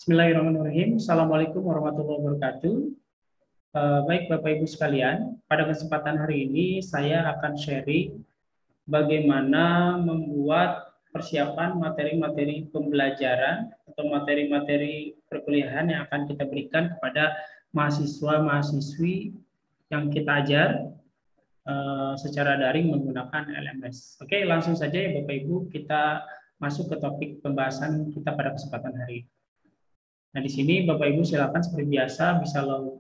Bismillahirrahmanirrahim. Assalamualaikum warahmatullahi wabarakatuh. Baik Bapak Ibu sekalian, pada kesempatan hari ini saya akan sharing bagaimana membuat persiapan materi-materi pembelajaran atau materi-materi perkuliahan yang akan kita berikan kepada mahasiswa-mahasiswi yang kita ajar secara daring menggunakan LMS. Oke, langsung saja ya Bapak Ibu, kita masuk ke topik pembahasan kita pada kesempatan hari ini. Nah, di sini Bapak Ibu silakan seperti biasa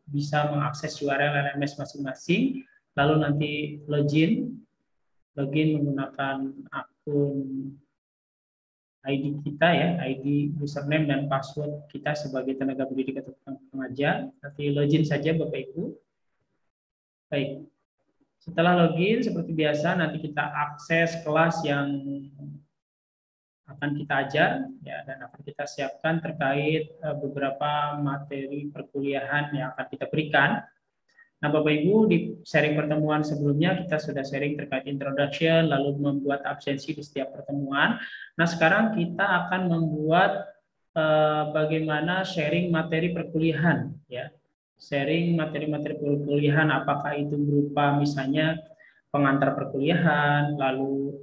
bisa mengakses URL LMS masing-masing, lalu nanti login menggunakan akun ID kita ya, ID username dan password kita sebagai tenaga pendidik atau pengajar. Nanti login saja Bapak Ibu. Baik. Setelah login seperti biasa nanti kita akses kelas yang akan kita ajar ya, dan akan kita siapkan terkait beberapa materi perkuliahan yang akan kita berikan. Nah, Bapak Ibu, di sharing pertemuan sebelumnya kita sudah sharing terkait introduction, lalu membuat absensi di setiap pertemuan. Nah, sekarang kita akan membuat bagaimana sharing materi perkuliahan ya. Sharing materi-materi perkuliahan, apakah itu berupa misalnya pengantar perkuliahan, lalu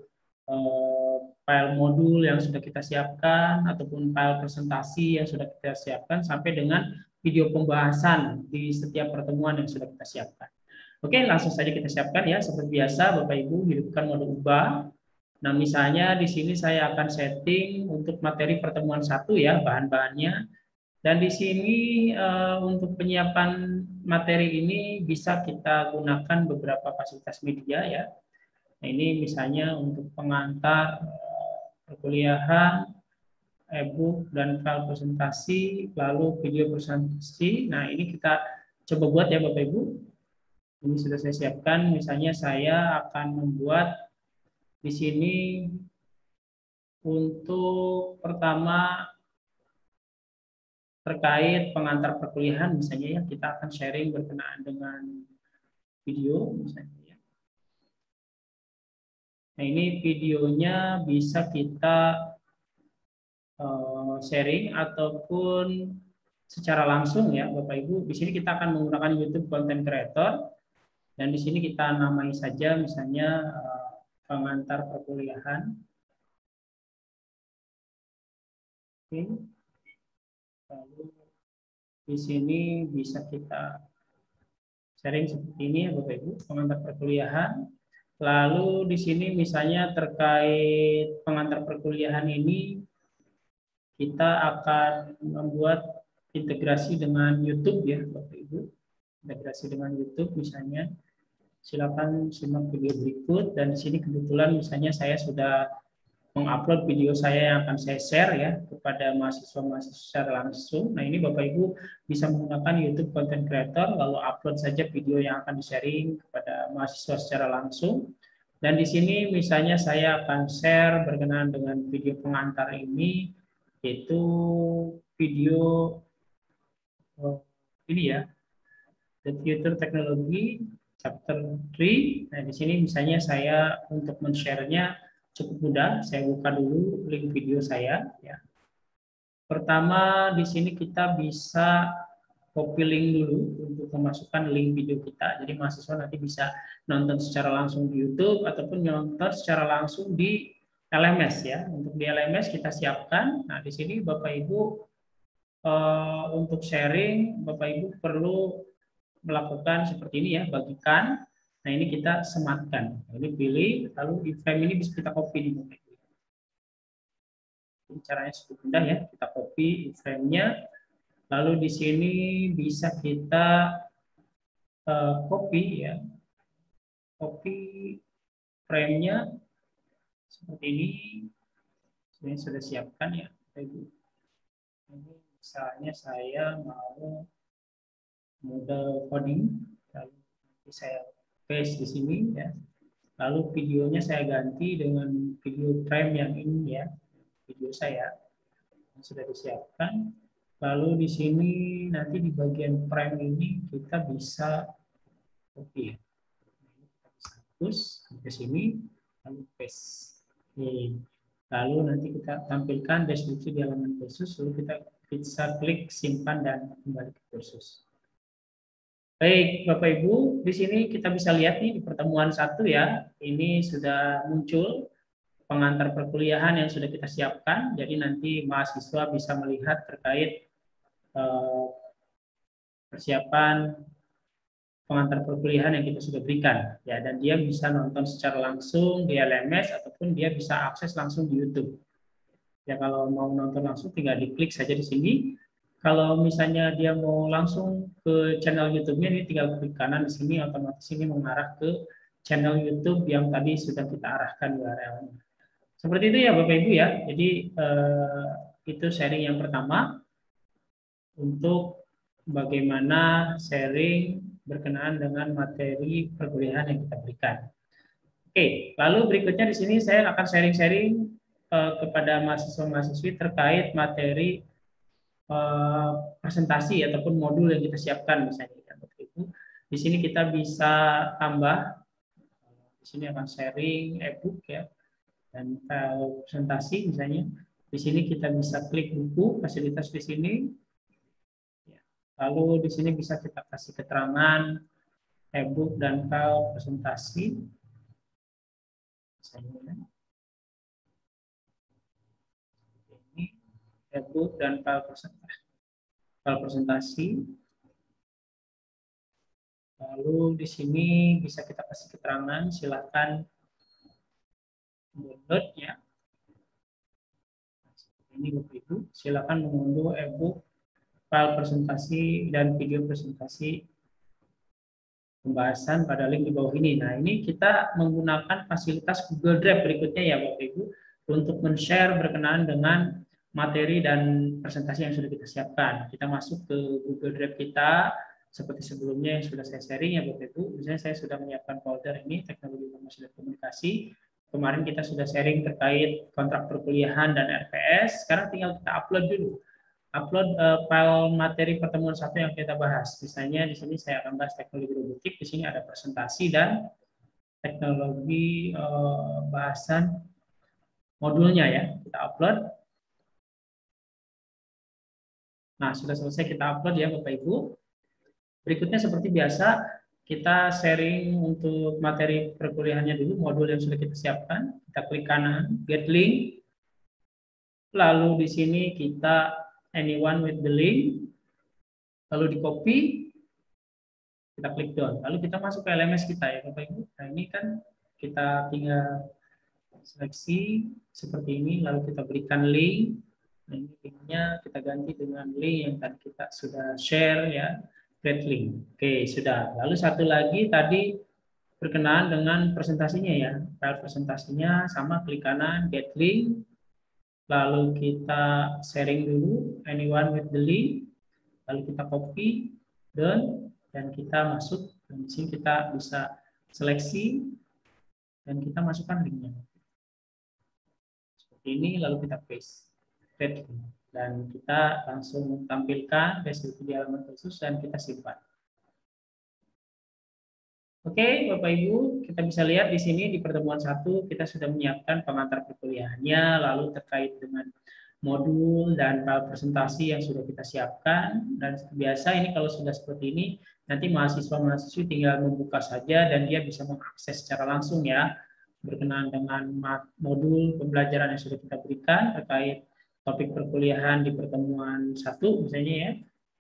file modul yang sudah kita siapkan, ataupun file presentasi yang sudah kita siapkan, sampai dengan video pembahasan di setiap pertemuan yang sudah kita siapkan. Oke, langsung saja kita siapkan ya. Seperti biasa, Bapak Ibu hidupkan mode ubah. Nah, misalnya di sini saya akan setting untuk materi pertemuan 1 ya, bahan-bahannya. Dan di sini untuk penyiapan materi ini bisa kita gunakan beberapa fasilitas media ya. Nah, ini misalnya untuk pengantar perkuliahan, e-book dan file presentasi, lalu video presentasi. Nah, ini kita coba buat ya Bapak Ibu. Ini sudah saya siapkan. Misalnya saya akan membuat di sini untuk pertama terkait pengantar perkuliahan misalnya ya, kita akan sharing berkenaan dengan video misalnya ya. Nah, ini videonya bisa kita sharing ataupun secara langsung ya Bapak Ibu. Di sini kita akan menggunakan YouTube Content Creator dan di sini kita namai saja misalnya pengantar perkuliahan. Oke. Lalu di sini bisa kita sharing seperti ini ya Bapak Ibu, pengantar perkuliahan. Lalu di sini misalnya terkait pengantar perkuliahan ini kita akan membuat integrasi dengan YouTube ya Bapak Ibu. Integrasi dengan YouTube misalnya. Silakan simak video berikut, dan di sini kebetulan misalnya saya sudah mengupload video saya yang akan saya share ya kepada mahasiswa-mahasiswa secara langsung. Nah, ini Bapak Ibu bisa menggunakan YouTube Content Creator, lalu upload saja video yang akan di-sharing kepada mahasiswa secara langsung. Dan di sini misalnya saya akan share berkenaan dengan video pengantar ini, yaitu video ini ya, The Future Technology Chapter 3. Nah, di sini misalnya saya untuk men-share-nya cukup mudah. Saya buka dulu link video saya ya. Pertama di sini kita bisa copy link dulu untuk memasukkan link video kita. Jadi mahasiswa nanti bisa nonton secara langsung di YouTube ataupun nonton secara langsung di LMS ya. Untuk di LMS kita siapkan. Nah, di sini Bapak Ibu untuk sharing Bapak Ibu perlu melakukan seperti ini ya, bagikan. Nah, ini kita sematkan. Nah, ini pilih, lalu di frame ini bisa kita copy di Bapak Ibu. Ini caranya cukup mudah ya, kita copy frame-nya. Lalu di sini bisa kita copy ya, copy frame-nya seperti ini. Ini sudah siapkan ya, Bapak Ibu. Ini misalnya saya mau model coding, lalu nanti saya paste di sini ya. Lalu videonya saya ganti dengan video frame yang ini ya, video saya yang sudah disiapkan. Lalu di sini nanti di bagian frame ini kita bisa copy ya. Kita bisa hapus sampai sini, lalu paste. Lalu nanti kita tampilkan deskripsi di halaman khusus, lalu kita bisa klik simpan dan kembali ke kursus. Baik, Bapak Ibu, di sini kita bisa lihat nih di pertemuan 1 ya, ini sudah muncul pengantar perkuliahan yang sudah kita siapkan, jadi nanti mahasiswa bisa melihat terkait persiapan pengantar perkuliahan yang kita sudah berikan ya, dan dia bisa nonton secara langsung di LMS ataupun dia bisa akses langsung di YouTube. Ya, kalau mau nonton langsung tinggal diklik saja di sini. Kalau misalnya dia mau langsung ke channel YouTube-nya, ini tinggal klik kanan di sini, otomatis ini mengarah ke channel YouTube yang tadi sudah kita arahkan URL-nya. Seperti itu ya Bapak Ibu ya. Jadi itu sharing yang pertama untuk bagaimana sharing berkenaan dengan materi perkuliahan yang kita berikan. Oke, lalu berikutnya di sini saya akan sharing-sharing kepada mahasiswa-mahasiswi terkait materi presentasi ataupun modul yang kita siapkan misalnya. Di sini kita bisa tambah, di sini akan sharing e-book ya, dan presentasi misalnya. Di sini kita bisa klik buku, fasilitas di sini. Lalu di sini bisa kita kasih keterangan e-book dan file presentasi. Misalnya ini e-book dan file presentasi. Lalu di sini bisa kita kasih keterangan, silakan download ya. Ini Bapak Ibu, silakan mengunduh e-book, file presentasi dan video presentasi pembahasan pada link di bawah ini. Nah, ini kita menggunakan fasilitas Google Drive berikutnya ya Bapak Ibu untuk men-share berkenaan dengan materi dan presentasi yang sudah kita siapkan. Kita masuk ke Google Drive kita seperti sebelumnya yang sudah saya sharing ya Bapak Ibu. Misalnya saya sudah menyiapkan folder ini teknologi informasi dan komunikasi. Kemarin kita sudah sharing terkait kontrak perkuliahan dan RPS. Sekarang tinggal kita upload dulu. Upload file materi pertemuan 1 yang kita bahas. Misalnya di sini saya akan bahas teknologi robotik. Di sini ada presentasi dan teknologi bahasan modulnya ya. Kita upload. Nah, sudah selesai kita upload ya Bapak Ibu. Berikutnya seperti biasa, kita sharing untuk materi perkuliahannya dulu, modul yang sudah kita siapkan. Kita klik kanan, get link. Lalu di sini kita anyone with the link. Lalu di copy, kita klik down. Lalu kita masuk ke LMS kita ya Bapak Ibu. Nah, ini kan kita tinggal seleksi seperti ini, lalu kita berikan link. Nah, ini linknya kita ganti dengan link yang tadi kita sudah share ya. Create link. Oke, sudah. Lalu satu lagi tadi berkenaan dengan presentasinya ya. File presentasinya sama, klik kanan, get link. Lalu kita sharing dulu, anyone with the link. Lalu kita copy, done, dan kita masuk. Dan di sini kita bisa seleksi dan kita masukkan linknya. Seperti ini, lalu kita paste. Create link. Dan kita langsung tampilkan deskripsi di halaman khusus dan kita simpan. Oke, Bapak Ibu, kita bisa lihat di sini di pertemuan 1 kita sudah menyiapkan pengantar perkuliahannya, lalu terkait dengan modul dan file presentasi yang sudah kita siapkan. Dan biasa ini kalau sudah seperti ini, nanti mahasiswa-mahasiswi tinggal membuka saja dan dia bisa mengakses secara langsung ya, berkenaan dengan modul pembelajaran yang sudah kita berikan terkait topik perkuliahan di pertemuan 1 misalnya ya.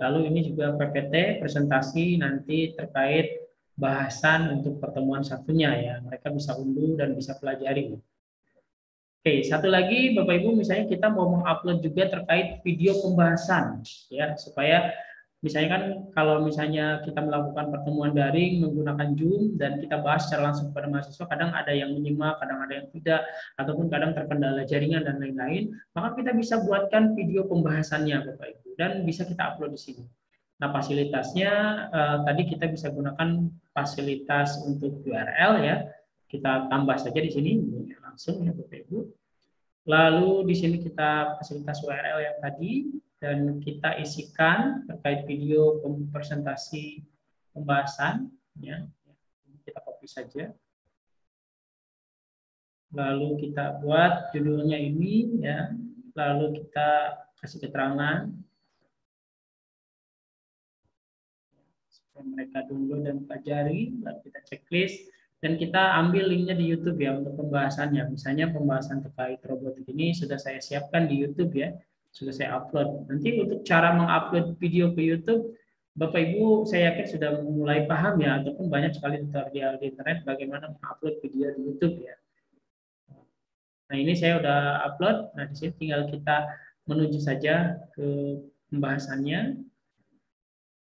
Lalu ini juga PPT presentasi nanti terkait bahasan untuk pertemuan satunya ya. Mereka bisa unduh dan bisa pelajari. Oke, satu lagi Bapak Ibu, misalnya kita mau mengupload juga terkait video pembahasan ya, supaya misalnya kan kalau misalnya kita melakukan pertemuan daring menggunakan Zoom dan kita bahas secara langsung kepada mahasiswa, kadang ada yang menyimak, kadang ada yang tidak, ataupun kadang terkendala jaringan dan lain-lain, maka kita bisa buatkan video pembahasannya Bapak Ibu dan bisa kita upload di sini. Nah, fasilitasnya tadi kita bisa gunakan fasilitas untuk URL ya. Kita tambah saja di sini langsung ya Bapak Ibu. Lalu di sini kita fasilitas URL yang tadi dan kita isikan terkait video presentasi pembahasan ya. Kita copy saja. Lalu kita buat judulnya ini ya. Lalu kita kasih keterangan yang mereka download dan pelajari, lalu kita checklist, dan kita ambil linknya di YouTube ya untuk pembahasannya. Misalnya pembahasan terkait robotik ini sudah saya siapkan di YouTube ya, sudah saya upload. Nanti untuk cara mengupload video ke YouTube, Bapak Ibu saya yakin sudah mulai paham ya, ataupun banyak sekali tutorial di internet bagaimana mengupload video di YouTube ya. Nah ini saya udah upload, nah di sini tinggal kita menuju saja ke pembahasannya.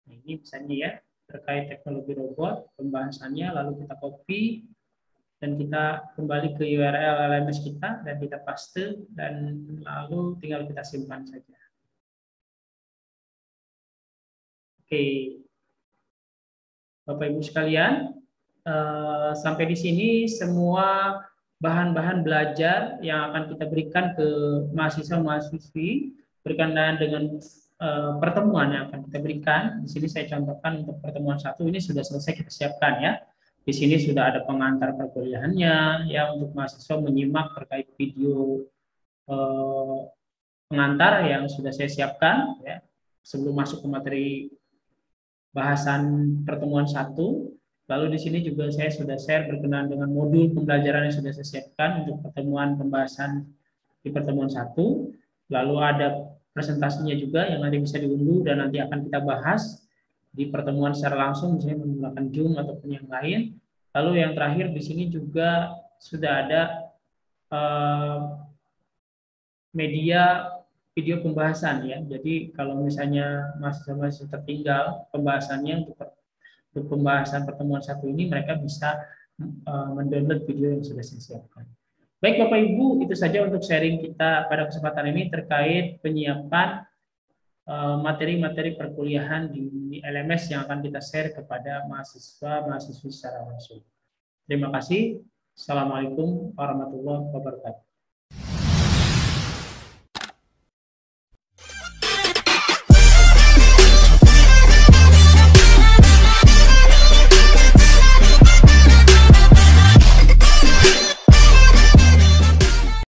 Nah, ini misalnya ya, terkait teknologi robot, pembahasannya, lalu kita copy, dan kita kembali ke URL LMS kita, dan kita paste, dan lalu tinggal kita simpan saja. Oke, Bapak Ibu sekalian, sampai di sini semua bahan-bahan belajar yang akan kita berikan ke mahasiswa-mahasiswi berkenaan dengan pertemuan yang akan kita berikan. Di sini saya contohkan untuk pertemuan 1 ini sudah selesai kita siapkan ya. Di sini sudah ada pengantar perkuliahannya ya untuk mahasiswa menyimak terkait video pengantar yang sudah saya siapkan ya sebelum masuk ke materi bahasan pertemuan 1. Lalu di sini juga saya sudah share berkenaan dengan modul pembelajaran yang sudah saya siapkan untuk pertemuan pembahasan di pertemuan 1. Lalu ada presentasinya juga yang nanti bisa diunduh dan nanti akan kita bahas di pertemuan secara langsung, misalnya menggunakan Zoom ataupun yang lain. Lalu yang terakhir di sini juga sudah ada media video pembahasan ya. Jadi kalau misalnya mahasiswa tertinggal pembahasannya untuk pembahasan pertemuan 1 ini, mereka bisa mendownload video yang sudah saya siapkan. Baik Bapak Ibu, itu saja untuk sharing kita pada kesempatan ini terkait penyiapan materi-materi perkuliahan di LMS yang akan kita share kepada mahasiswa-mahasiswi secara langsung. Terima kasih. Assalamualaikum warahmatullahi wabarakatuh.